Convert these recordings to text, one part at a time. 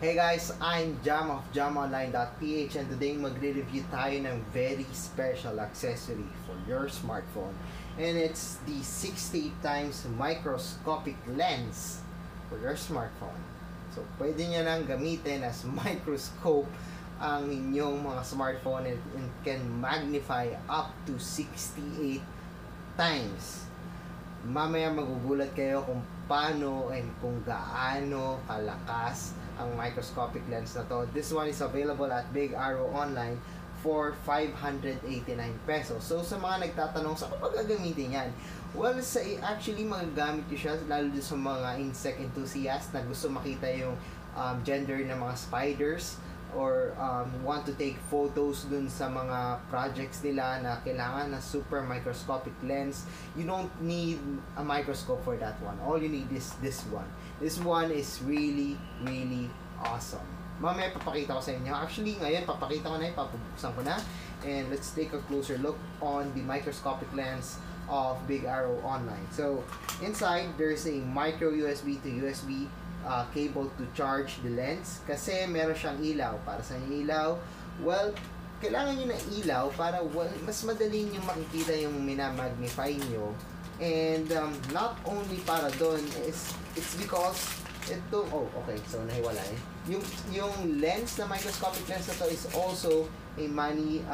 Hey guys, I'm Jam of jamonline.ph and today magre-review tayo ng very special accessory for your smartphone. And it's the 60 times microscopic lens for your smartphone. So pwede nyo nang gamitin as microscope ang inyong mga smartphone and can magnify up to 68 times. Mamaya magugulat kayo kung paano and kung gaano kalakas ang microscopic lens na to. This one is available at Big Arrow Online for 589 pesos. So sa mga nagtatanong, saan ko gagamitin yan? Well, actually magagamit ko siya lalo sa mga insect enthusiast na gusto makita yung gender ng mga spiders or want to take photos dun sa mga projects nila na kailangan na super microscopic lens. You don't need a microscope for that one. All you need is this one. This one is really awesome. Mamaya papakita ko sa inyo. Actually, ngayon papakita ko na yun, papabuksan ko na. And let's take a closer look on the microscopic lens of Big Arrow Online. So, inside, there's a micro USB to USB cable to charge the lens kasi meron siyang ilaw. Para sa ilaw, well, kailangan nyo ng ilaw para mas madali nyo makikita yung minamagnify nyo. And not only para doon, it's because ito, okay, so nahiwalay. Yung lens na microscopic lens na to is also a money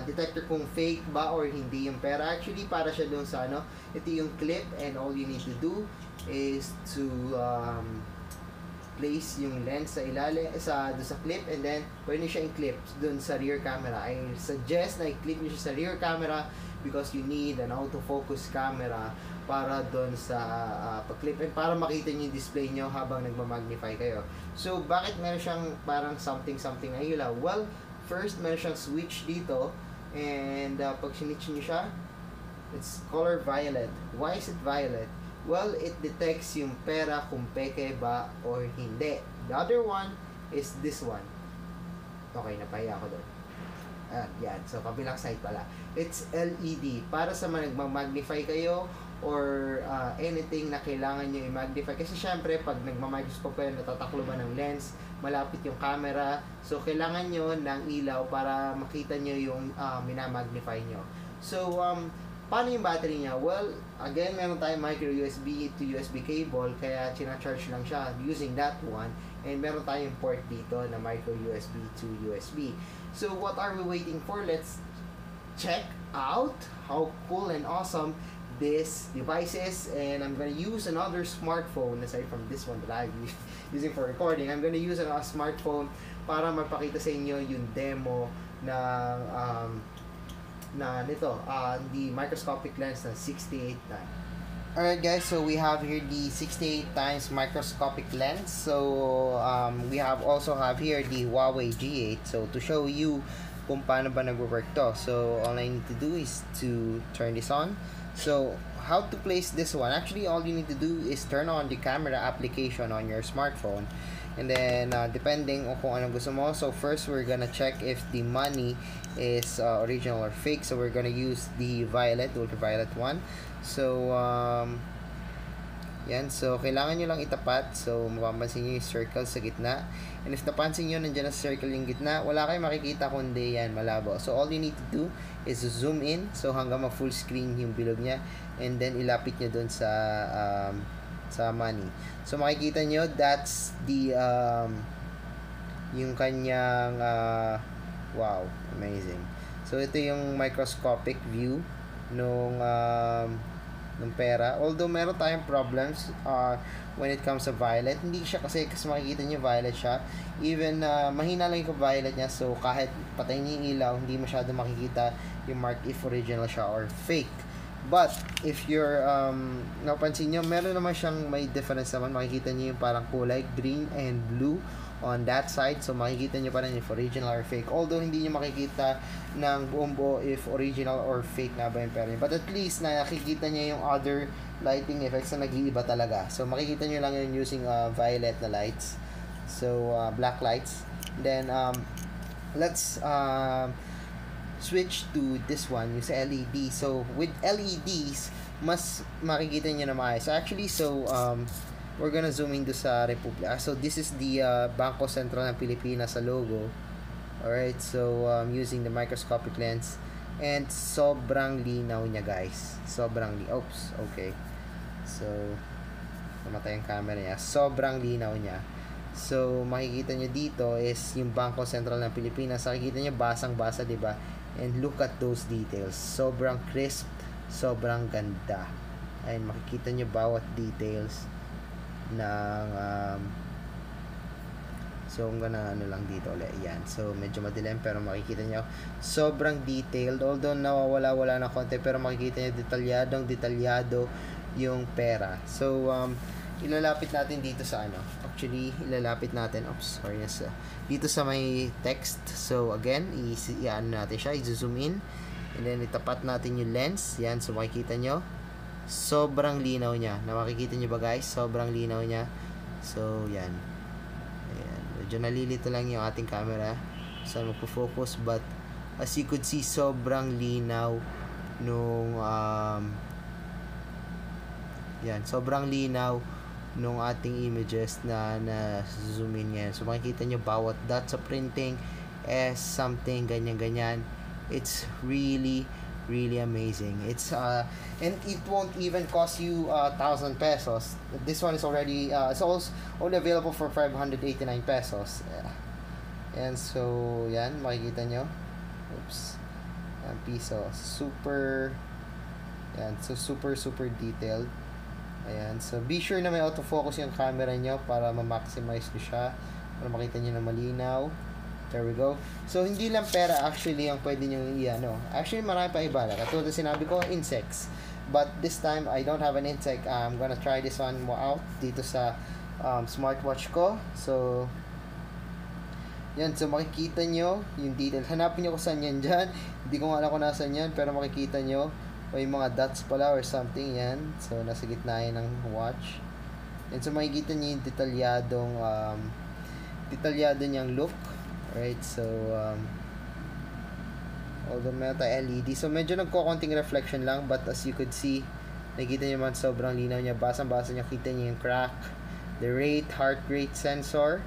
detector kung fake ba or hindi yung pera. Actually, para siya doon sa ito yung clip and all you need to do is to place yung lens sa ilalim doon sa clip and then pwede siya i-clip doon sa rear camera. I suggest na i-clip niyo siya sa rear camera because you need an autofocus camera para doon sa pag-clip and para makita niyo yung display niyo habang nagma-magnify kayo. So, bakit meron siyang parang something na ilaw? Well, first, meron siyang switch dito and pag sinitch niyo siya, it's color violet. Why is it violet? Well, it detects yung pera kung peke ba or hindi. The other one is this one. Okay, napahiya ako doon. Yan. So, kabilang side pala. It's LED. Para sa nagmamagnify kayo or anything na kailangan nyo i-magnify. Kasi syempre, pag nagmamicroscope kayo, natatakloban ng lens, malapit yung camera. So, kailangan nyo ng ilaw para makita nyo yung minamagnify nyo. So, paano yung battery niya? Well, again, meron tayong micro USB to USB cable, kaya charge lang siya using that one. And meron tayong port dito na micro USB to USB. So, what are we waiting for? Let's check out how cool and awesome this device is. And I'm gonna use another smartphone aside from this one that I'm using for recording. I'm gonna use a smartphone para magpakita sa inyo yung demo the microscopic lens na 68 times. Alright guys, so we have here the 68 times microscopic lens. So we also have here the Huawei G8. So to show you kung paano ba nagwo-work to. So all I need to do is to turn this on. So how to place this one? Actually, all you need to do is turn on the camera application on your smartphone. And then, depending on kung anong gusto mo. So, first, we're gonna check if the money is original or fake. So, we're gonna use the violet, ultraviolet one. So, yan. So, kailangan nyo lang itapat. So, mapapansin nyo yung circle sa gitna. And if napansin nyo, nandiyan na circle yung gitna, wala kayong makikita kundi yan, malabo. So, all you need to do is zoom in. So, hanggang ma-full screen yung bilog niya. And then, ilapit nyo dun sa money. So makikita nyo, that's the yung kanyang wow, amazing. So ito yung microscopic view nung pera. Although meron tayong problems when it comes to violet. Hindi siya kasi makikita nyo violet siya. Even mahina lang yung violet niya. So kahit patayin niyo yung ilaw, hindi masyado makikita yung mark if original siya or fake. But, if you're, napansin nyo, meron naman siyang may difference naman. Makikita nyo yung parang kulay, green and blue on that side. So, makikita nyo pa rin if original or fake. Although, hindi nyo makikita ng buong buo if original or fake na ba yung pera. But at least, nakikita nyo yung other lighting effects na nag-iiba talaga. So, makikita nyo lang yun using violet na lights. So, black lights. Then, let's switch to this one, yung sa LED. So, with LEDs, mas makikita nyo na maayos. So, actually, we're gonna zoom into sa Republika. So this is the Bangko Sentral ng Pilipinas sa logo. Alright, so using the microscopic lens, and sobrang linaw niya, guys. Oops, okay. So namatay ang camera niya. Sobrang linaw niya. So makikita niyo dito is yung Bangko Sentral ng Pilipinas. Makikita niyo basang-basa, 'di ba? And look at those details. Sobrang crisp, sobrang ganda. Ayun, makikita niyo bawat details ng so I'm gonna lang dito ulit. Yan. So medyo madilim pero makikita niyo sobrang detailed, although nawawala na konti, pero makikita niyo detalyado yung pera. So ilalapit natin dito sa ilalapit natin dito sa may text. So again, natin siya, i-zoom in, and then itapat natin yung lens. Yan, so makikita nyo sobrang linaw niya. Makikita nyo ba, guys? Sobrang linaw niya. So yan, medyo nalilito lang yung ating camera sa magpo-focus, but as you could see, sobrang linaw nung sobrang linaw nung ating images na zoom in ngayon. So makikita nyo bawat dot sa printing as something ganyan. It's really amazing. It's and it won't even cost you 1,000 pesos. This one is already it's also only available for 589 pesos. And so yan, makikita nyo. Piso. Super detailed. Ayan, so be sure na may autofocus yung camera nyo para ma-maximize nyo siya, para makita nyo na malinaw. There we go. So hindi lang pera actually ang pwede nyo actually marami pa iba. Katulad sinabi ko, insects. But this time I don't have an insect. I'm gonna try this one more out dito sa smartwatch ko. So yan, so makikita nyo yung detail. Hanapin nyo kung saan yan dyan. Hindi ko nga alam kung nasan yan, pero makikita nyo may mga dots pala or something. Yan, so nasa gitna yan ng watch. And so makikita nyo yung detalyado niyang look. Alright, so although meron tayo LED, so medyo nagko-konting reflection lang, but as you could see, nakikita nyo man sobrang linaw niya. Basang-basa nyo, kita nyo yung crack, the heart rate sensor,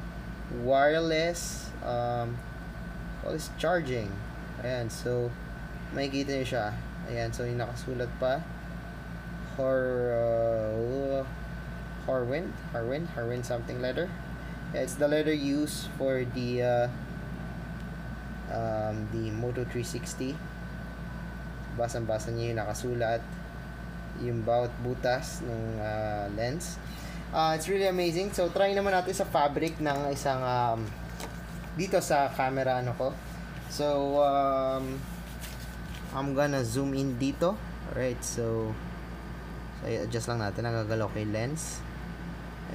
wireless, all is charging. Ayan, so makikita nyo siya. Ayan, so yung nakasulat pa, Harwin something letter. It's the letter used for the Moto 360. Basang-basa niyo yung nakasulat, yung bawat butas ng lens. It's really amazing. So try naman natin sa fabric ng isang dito sa camera ko. So I'm gonna zoom in dito. Alright, so i-adjust lang natin, nagagalaw kay lens.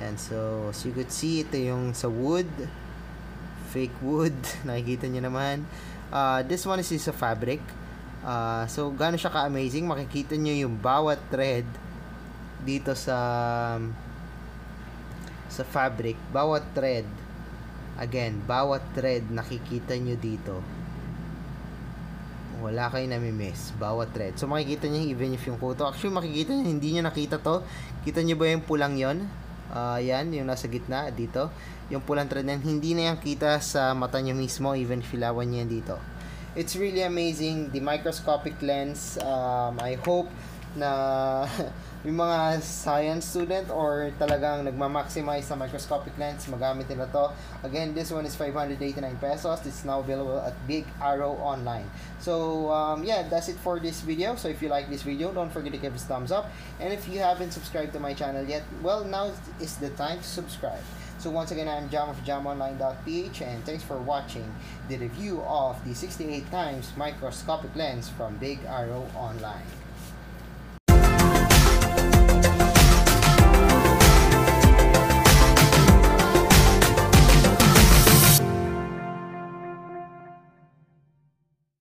And so as you could see, ito yung sa wood, fake wood. Nakikita nyo naman. This one is sa fabric. So gaano siya ka-amazing, makikita nyo yung bawat thread dito sa fabric. Bawat thread, again, bawat thread nakikita nyo dito. Wala kayo nami-miss, bawat thread. So makikita nyo even if yung photo, actually makikita nyo, hindi nyo nakita to. Kita nyo ba yung pulang yon? Yan, yung nasa gitna dito, yung pulang thread na hindi na yan kita sa mata nyo mismo, even if ilawan nyo yan dito. It's really amazing, the microscopic lens. I hope na yung mga science student or talagang nagma-maximize sa microscopic lens, magamit nila to. Again, this one is 589 pesos. It's now available at Big Arrow Online. So yeah, that's it for this video. So if you like this video, don't forget to give us a thumbs up, and if you haven't subscribed to my channel yet, well, now is the time to subscribe. So once again, I'm Jam of JamOnline.ph, and thanks for watching the review of the 68 times microscopic lens from Big Arrow Online.